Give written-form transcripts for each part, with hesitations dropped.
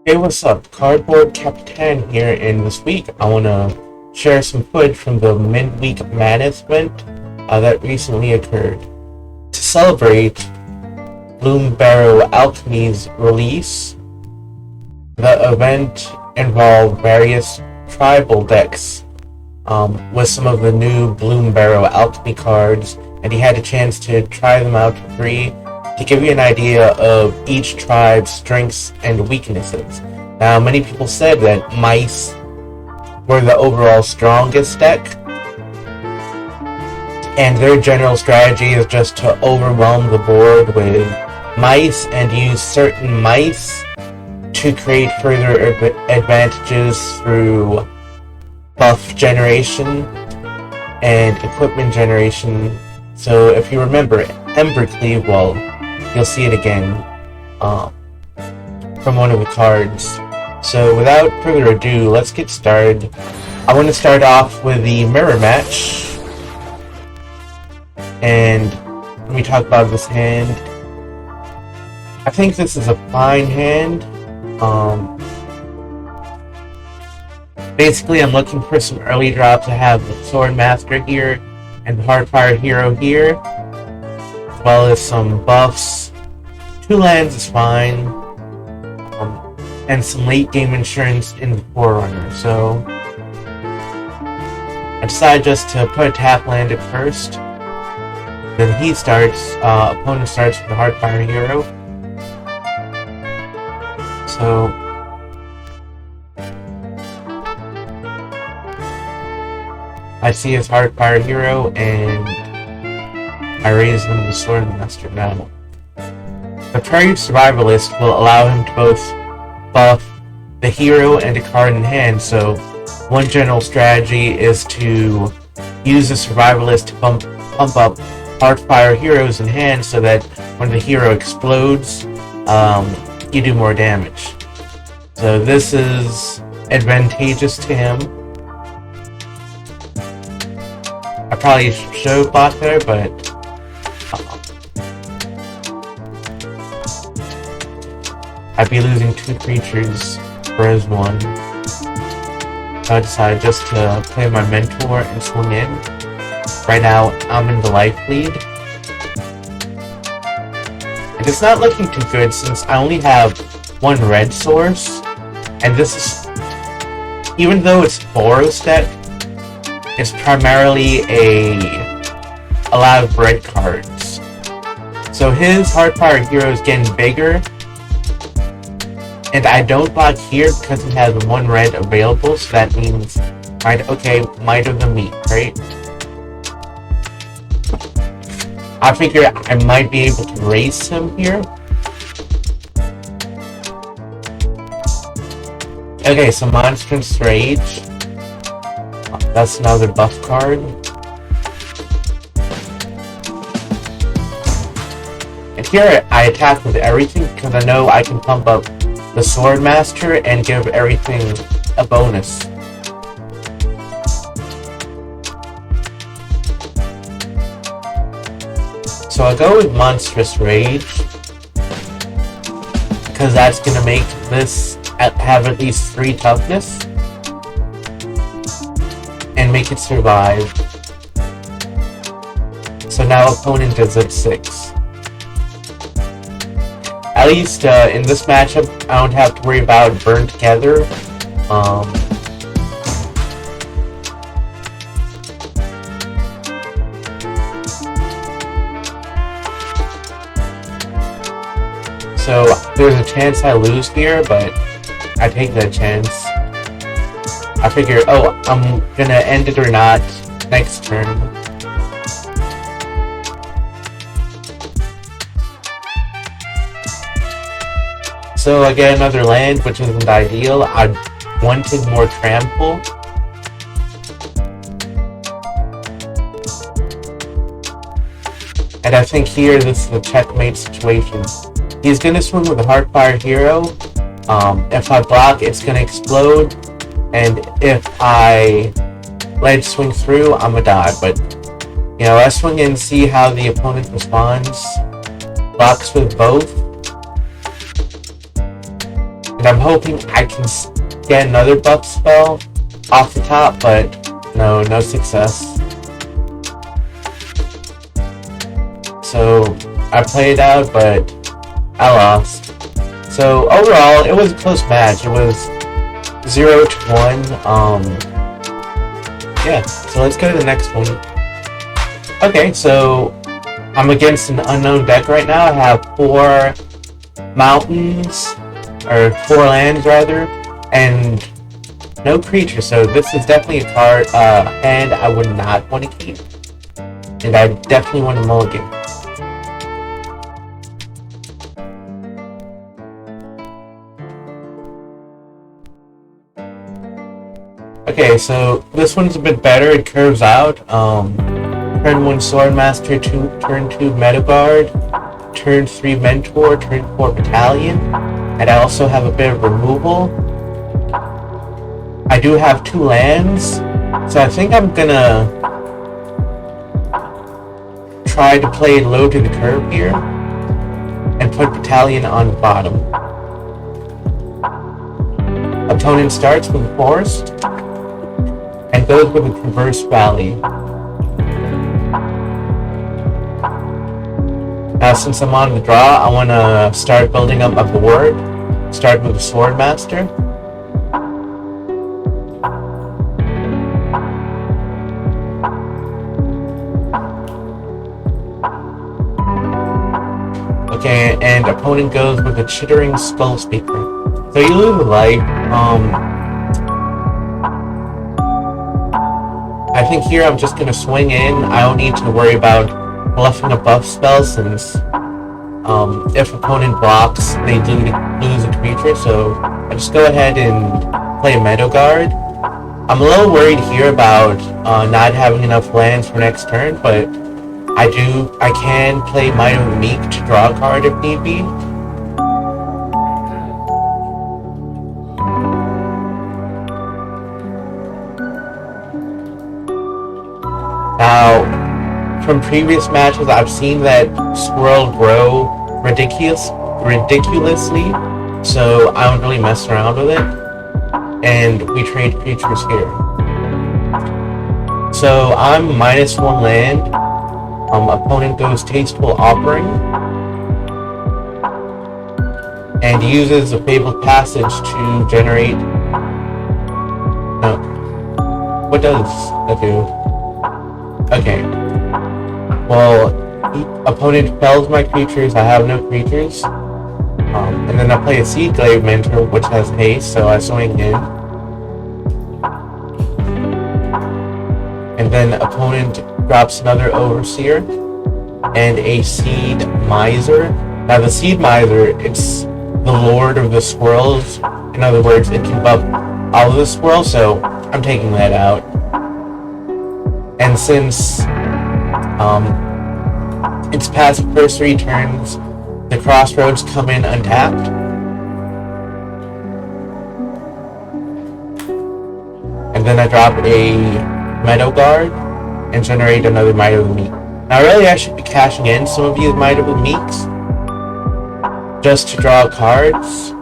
Hey, what's up? Cardboard.Capitan here, and this week I want to share some footage from the Midweek Madness event that recently occurred. To celebrate Bloom Barrow Alchemy's release, the event involved various tribal decks with some of the new Bloom Barrow Alchemy cards, and you had a chance to try them out for free to give you an idea of each tribe's strengths and weaknesses. Now, many people said that mice were the overall strongest deck, and their general strategy is just to overwhelm the board with mice and use certain mice to create further advantages through buff generation and equipment generation. So if you remember Embercleave, well, you'll see it again from one of the cards. So without further ado, let's get started. I want to start off with the mirror match, and let me talk about this hand. I think this is a fine hand. Basically, I'm looking for some early drops. I have the Swordmaster here and the Hardfire Hero here, as well as some buffs. 2 lands is fine, and some late game insurance in the Forerunner. So I decided just to put a tap land at first. Then he starts, opponent starts with the Hardfire Hero. So I see his Hardfire Hero, and I raise him to Swordmaster. Now, the Prairie Survivalist will allow him to both buff the hero and a card in hand, so one general strategy is to use the Survivalist to bump up Hardfire Heroes in hand so that when the hero explodes, you do more damage. So this is advantageous to him. I probably should have bought there, but I'd be losing 2 creatures for his 1. So I decided just to play my mentor and swing in. Right now, I'm in the life lead. And it's not looking too good since I only have 1 red source. And this is, even though it's Boros deck, it's primarily a lot of red cards. So his Hardfire Hero is getting bigger. And I don't block here because he has 1 red available, so that means, right, okay, Might of the Meat, right? I figure I might be able to race him here. Okay, so Monstrous Rage. That's another buff card. And here I attack with everything because I know I can pump up the Swordmaster and give everything a bonus. So I'll go with Monstrous Rage, because that's going to make this have at least 3 toughness and make it survive. So now opponent is at 6. At least in this matchup, I don't have to worry about Burn Together. So there's a chance I lose here, but I take that chance. I figure, oh, I'm gonna end it or not next turn. So I get another land, which isn't ideal. I wanted more trample. And I think here this is a checkmate situation. He's gonna swing with a Hardfire Hero. If I block, it's gonna explode. And if I let it swing through, I'm gonna die. But, you know, I swing in and see how the opponent responds. Blocks with both. And I'm hoping I can get another buff spell off the top, but no success. So I played out, but I lost. So overall, it was a close match. It was 0-1. Yeah. So let's go to the next one. Okay, so I'm against an unknown deck right now. I have 4 mountains, or 4 lands rather, and no creatures. So this is definitely a card hand I would not want to keep, and I definitely want to mulligan. Okay, so this one's a bit better. It curves out. Turn 1 Swordmaster, turn 2 Metaguard, turn 3 Mentor, turn 4 Battalion, and I also have a bit of removal. I do have 2 lands, so I think I'm gonna try to play low to the curve here and put Battalion on the bottom. Opponent starts with Forest and goes with a Traverse Valley. Now, since I'm on the draw, I want to start building up my board. Start with the Swordmaster. Okay, and opponent goes with a Chittering Skull Speaker. So you lose a life. I think here I'm just gonna swing in. I don't need to worry about bluffing a buff spell since if opponent blocks, they do lose a creature. So I just go ahead and play a Meadow Guard. I'm a little worried here about not having enough lands for next turn, but I can play Might of the Meek to draw a card if need be. Now, from previous matches, I've seen that Squirrel grow ridiculously, so I don't really mess around with it, and we trade creatures here. So I'm -1 land. Opponent goes Tasteful Offering and uses a Fabled Passage to generate. No, what does that do? Okay. Well, opponent fells my creatures. I have no creatures. And then I play a Seedglaive Mentor, which has haste, so I swing in. And then opponent drops another Overseer and a Seed Miser. Now the Seed Miser, it's the Lord of the Squirrels. In other words, it can buff all of the squirrels, so I'm taking that out. And since it's past the first 3 turns, the Crossroads come in untapped. And then I drop a Meadow Guard and generate another Might of the Meek. Now really I should be cashing in some of these Might of the Meeks just to draw cards.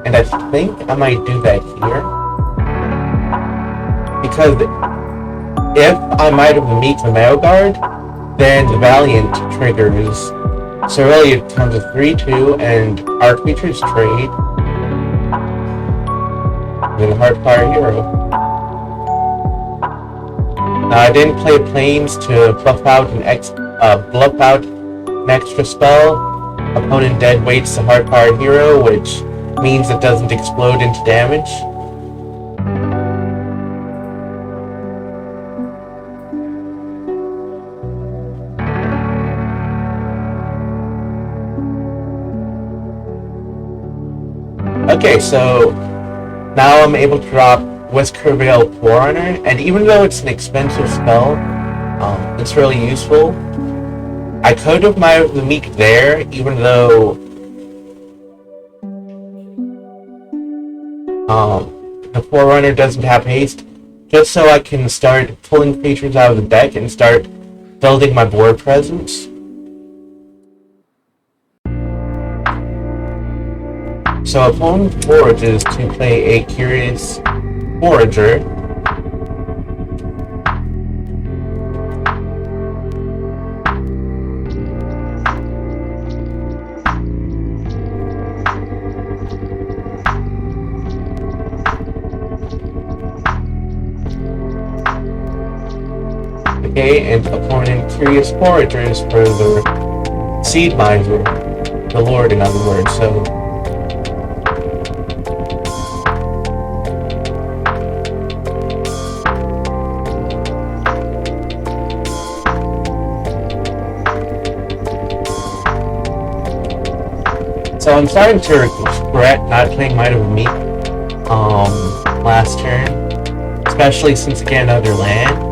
And I think I might do that here. Because if I Might of the Meek the Meadow Guard, then the Valiant triggers. So really it comes to 3-2 and our creatures trade. Then Heartfire Hero. Now I didn't play Plains to bluff out an extra spell. Opponent dead weights the Heartfire Hero, which means it doesn't explode into damage. Okay, so now I'm able to drop Whisker Veil Forerunner, and even though it's an expensive spell, it's really useful. I could have Might of the Meek there, even though the Forerunner doesn't have haste, just so I can start pulling creatures out of the deck and start building my board presence. So opponent forages to play a Curious Forager. Okay, and opponent Curious Foragers for the Seed Miser, the Lord in other words, so I'm starting to regret not playing Might of Meat last turn, especially since I get another land.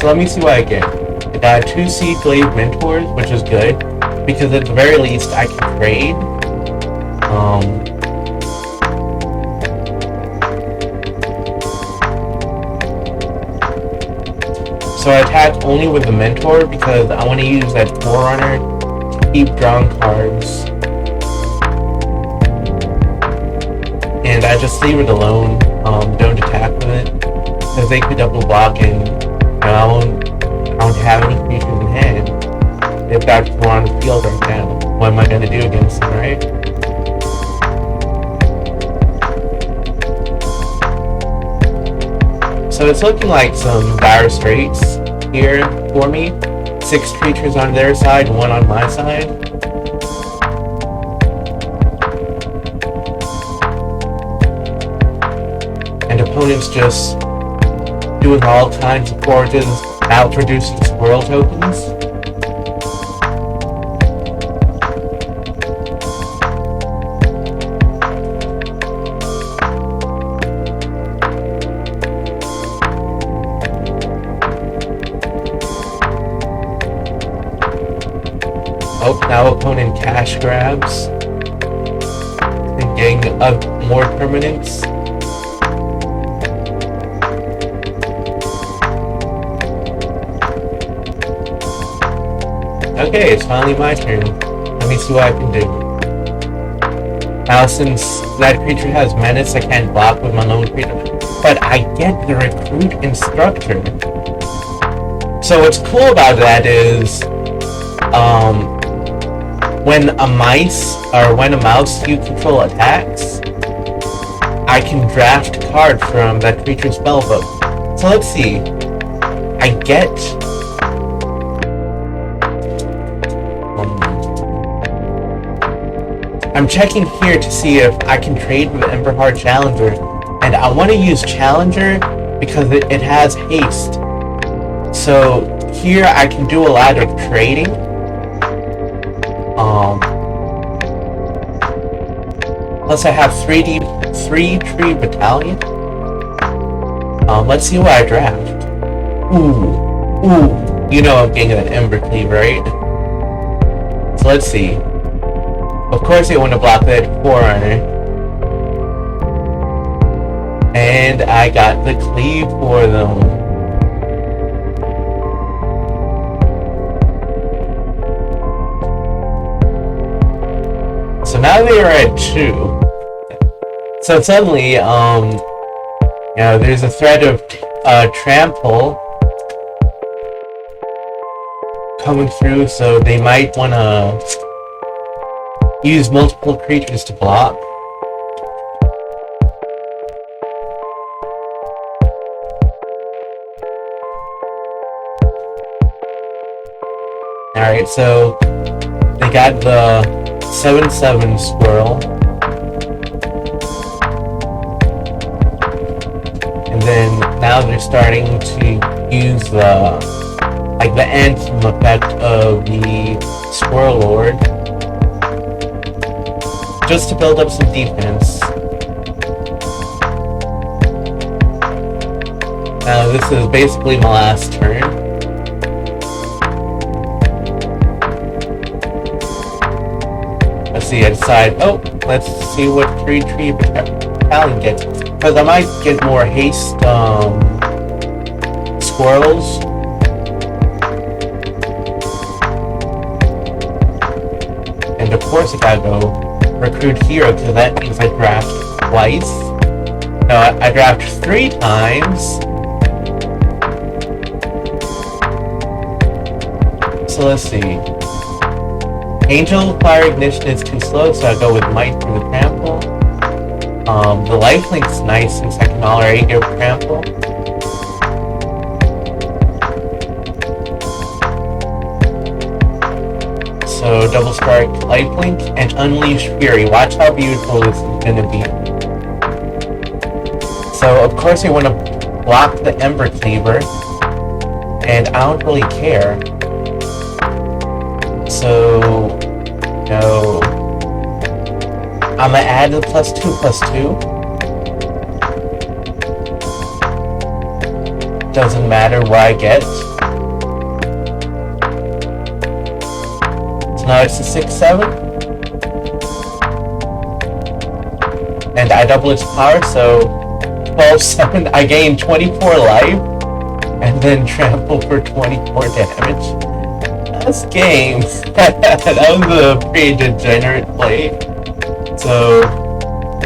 So let me see what I get. I got 2 Seed Glaive Mentors, which is good, because at the very least I can trade. So I attack only with the Mentor because I want to use that Forerunner to keep drawing cards. And I just leave it alone, don't attack with it, because they could double block and I don't have any creatures in hand. They've got 4 on the field right now. What am I going to do against them, right? So it's looking like some dire straits here for me. 6 creatures on their side, 1 on my side. And opponents just doing all kinds of forages, out-producing squirrel tokens. Oh, now opponent cash grabs. And getting more permanents. Okay, it's finally my turn. Let me see what I can do. Now, since that creature has menace, I can't block with my lone creature. But I get the Recruit Instructor. So what's cool about that is, when a mouse you control attacks, I can draft a card from that creature's spellbook. So let's see. I get I'm checking here to see if I can trade with Emberheart Challenger, and I want to use Challenger because it has haste. So here I can do a lot of trading. Plus I have 3 Tree Battalion. Let's see what I draft. Ooh, you know I'm getting an Embercleave, right? So let's see. Of course they want to block that Forerunner. And I got the Cleave for them. So now they are at 2. So suddenly, there's a threat of trample coming through, so they might want to use multiple creatures to block. Alright, so they got the 7/7 squirrel. And then now they're starting to use the anthem effect of the Squirrel Lord just to build up some defense. Now this is basically my last turn. Let's see, I decide, let's see what 3 Tree Italian gets, because I might get more haste squirrels. And of course I gotta go recruit hero, because that means I draft twice. No, I draft 3 times. So let's see. Angel Fire Ignition is too slow, so I go with Might for the trample. The lifelink's nice since I can already get trample. So double strike lifelink and unleash fury. Watch how beautiful this is gonna be. So of course I want to block the Ember Cleaver, and I don't really care. So no, I'm gonna add the +2/+2. Doesn't matter what I get. So now it's a 6/7. And I double its power, so 12/7. I gain 24 life, and then trample for 24 damage. That's game. That was a pretty degenerate play. So,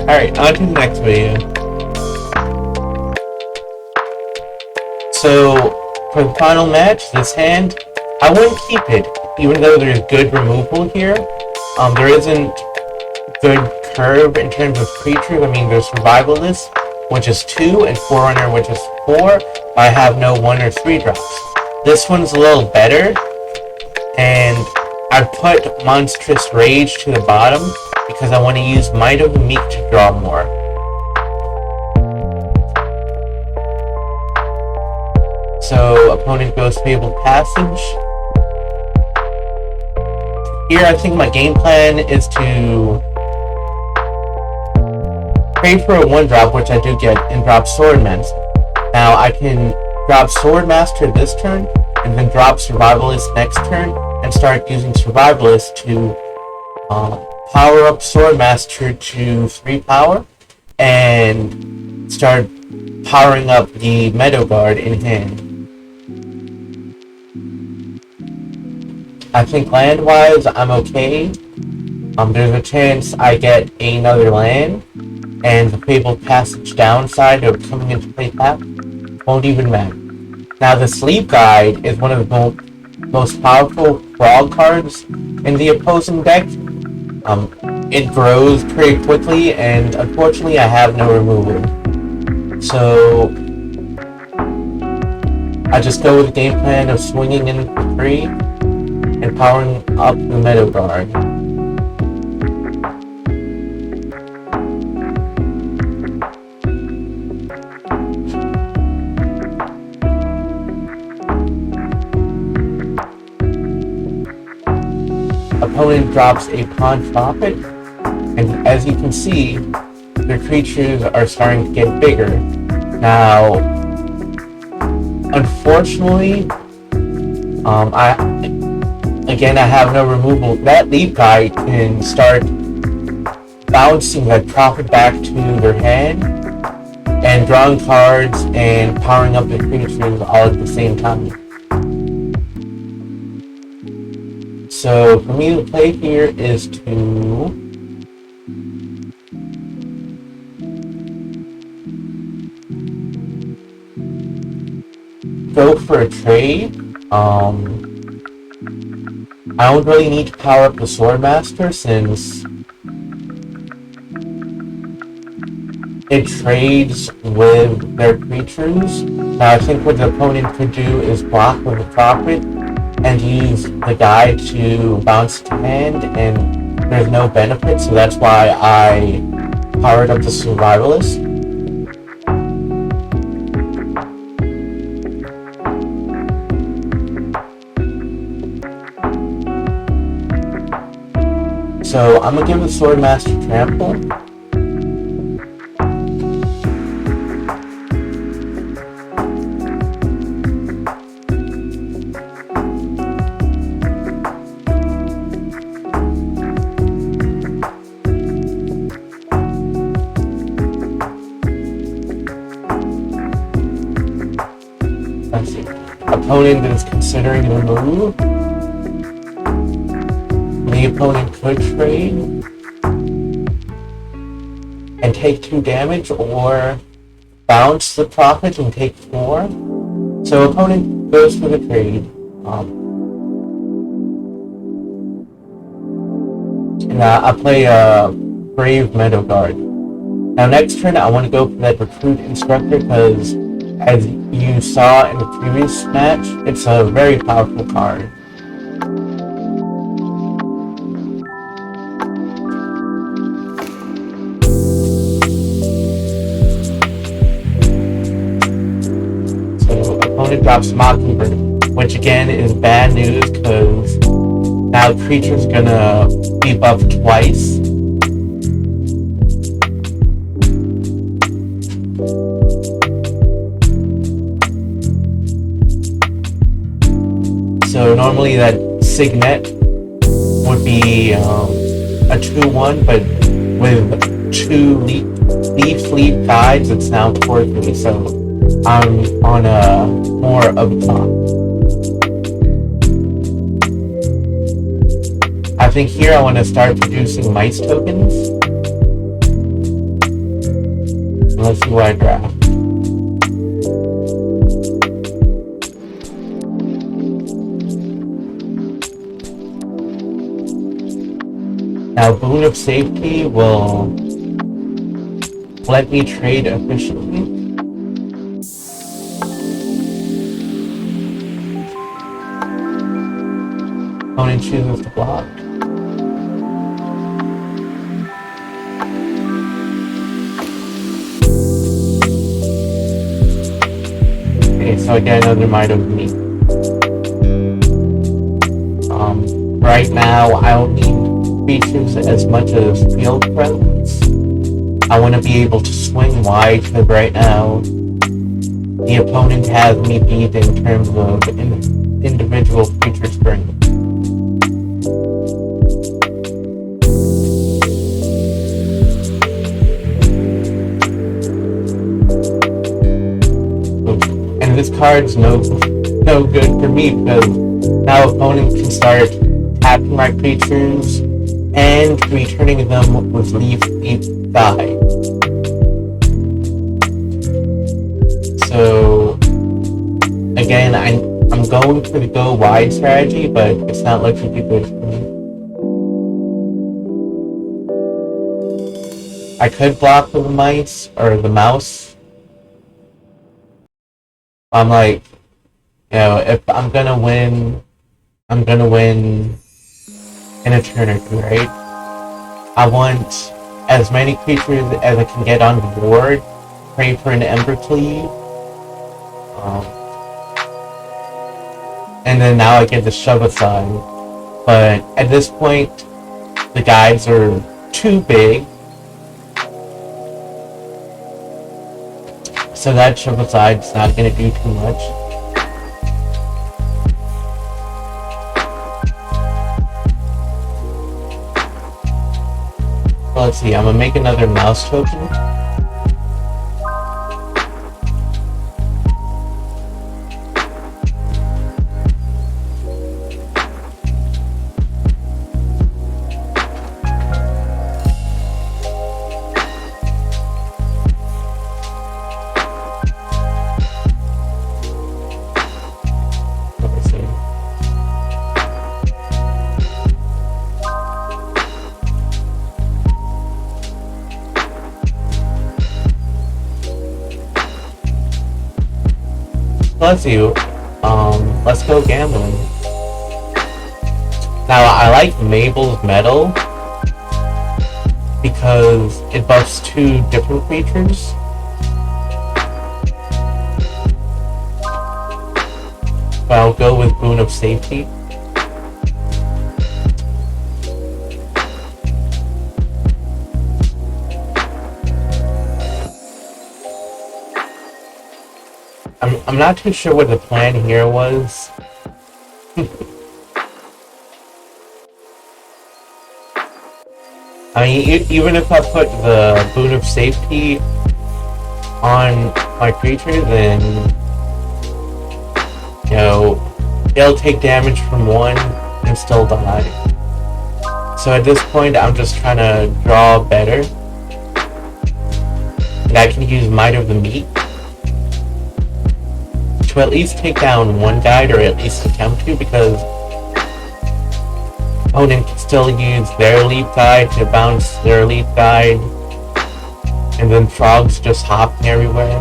alright, on to the next video. So, for the final match, this hand, I wouldn't keep it, even though there's good removal here. There isn't good curve in terms of creatures. I mean, there's Survivalist, which is 2, and Forerunner, which is 4, but I have no 1 or 3 drops. This one's a little better, and I put Monstrous Rage to the bottom because I want to use Might of the Meek to draw more. So, opponent goes Fabled Passage. Here, I think my game plan is to trade for a 1-drop, which I do get, and drop Swordmaster. Now, I can drop Swordmaster this turn, and then drop Survivalist next turn, and start using Survivalist to power up Swordmaster to 3 power, and start powering up the Meadow Guard in hand. I think land-wise, I'm okay. There's a chance I get another land, and the Fabled Passage downside of coming into play path won't even matter. Now, the Sleep Guide is one of the most powerful frog cards in the opposing deck. It grows pretty quickly, and unfortunately I have no removal. So I just go with the game plan of swinging in for 3 and powering up the Meadow Guard. Opponent drops a Pawn Prophet, and as you can see, the creatures are starting to get bigger. Now, unfortunately, I have no removal. That Leap Guy can start bouncing that Prophet back to their hand, and drawing cards and powering up the creatures all at the same time. So for me to play here is to go for a trade. I don't really need to power up the Swordmaster since it trades with their creatures. Now I think what the opponent could do is block with the Prophet and use the guy to bounce to hand, and there's no benefit, so that's why I powered up the Survivalist. So I'm gonna give the Swordmaster trample. opponent is considering the move, the opponent could trade and take 2 damage, or bounce the profit and take 4. So opponent goes for the trade. And I play a Brave Meadow Guard. Now next turn I want to go for that Recruit Instructor because, as you saw in the previous match, it's a very powerful card. So opponent drops Mockingbird, which again is bad news because now creature's gonna be buffed twice. So normally that Signet would be a 2-1, but with 2 leaf guides, it's now 4-3, so I'm on a more of top. I think here I want to start producing mice tokens. Let's see what I draft. Now, Boon of Safety will let me trade efficiently. Opponent chooses to block. Okay, so I get another Might of Me. Right now, I don't need features as much as field presence. I want to be able to swing wide because right now the opponent has me beat in terms of individual creature strength. And this card's no good for me because now opponent can start tapping my creatures and returning them with leaf guide. So again, I'm going for the go wide strategy, but it's not looking too good for me. I could block with the mice or the mouse. I'm like, if I'm gonna win in a turn or 2, right? I want as many creatures as I can get on the board. Pray for an Embercleave. And then now I get the shove aside. But at this point, the guides are too big. So that shove aside is not going to do too much. Let's see, I'm gonna make another mouse token. Let's see, let's go gambling. Now, I like Mabel's Metal because it buffs 2 different creatures. But I'll go with Boon of Safety. I'm not too sure what the plan here was. I mean, even if I put the Boon of Safety on my creature, then you know, they'll take damage from one and still die. So at this point, I'm just trying to draw better. And I can use Might of the Meat to at least take down one guide, or at least attempt to, because opponent can still use their lead guide to bounce their lead guide, and then frogs just hopping everywhere.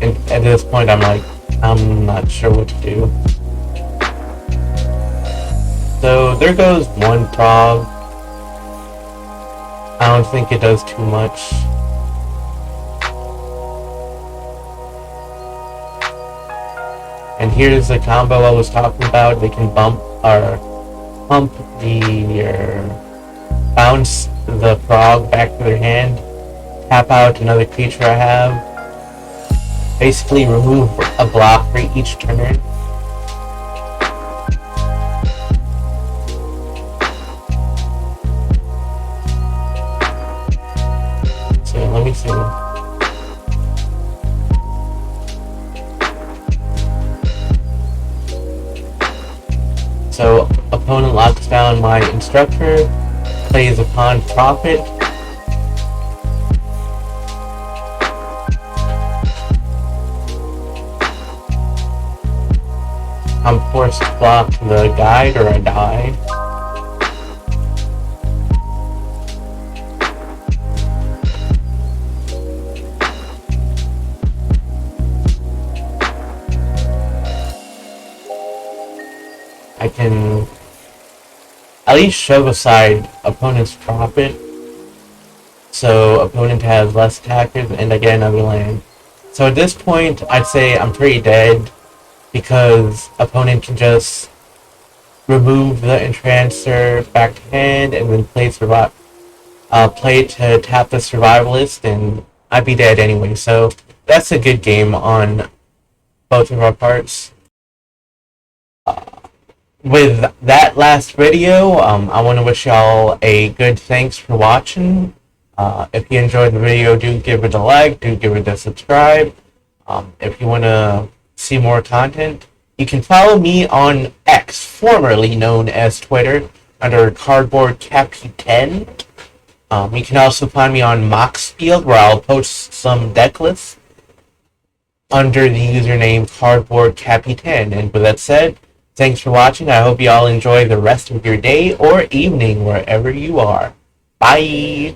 And at this point, I'm like, I'm not sure what to do. So there goes one frog. I don't think it does too much. And here's the combo I was talking about. They can pump bounce the frog back to their hand, tap out another creature I have, basically remove a block for each turn. So let me see. So opponent locks down my instructor, plays upon profit. I'm forced to block the guide or I die. I can at least shove aside opponent's profit, so opponent has less attackers and I get another land. So at this point, I'd say I'm pretty dead, because opponent can just remove the Entrancer back to hand and then play to tap the Survivalist, and I'd be dead anyway. So that's a good game on both of our parts. With that last video, I want to wish y'all a good thanks for watching. If you enjoyed the video, do give it a like, do give it a subscribe. If you want to see more content, you can follow me on X, formerly known as Twitter, under Cardboard.Capitan. You can also find me on Mousecapade, where I'll post some deck lists under the username Cardboard.Capitan. And with that said, thanks for watching. I hope you all enjoy the rest of your day or evening wherever you are. Bye!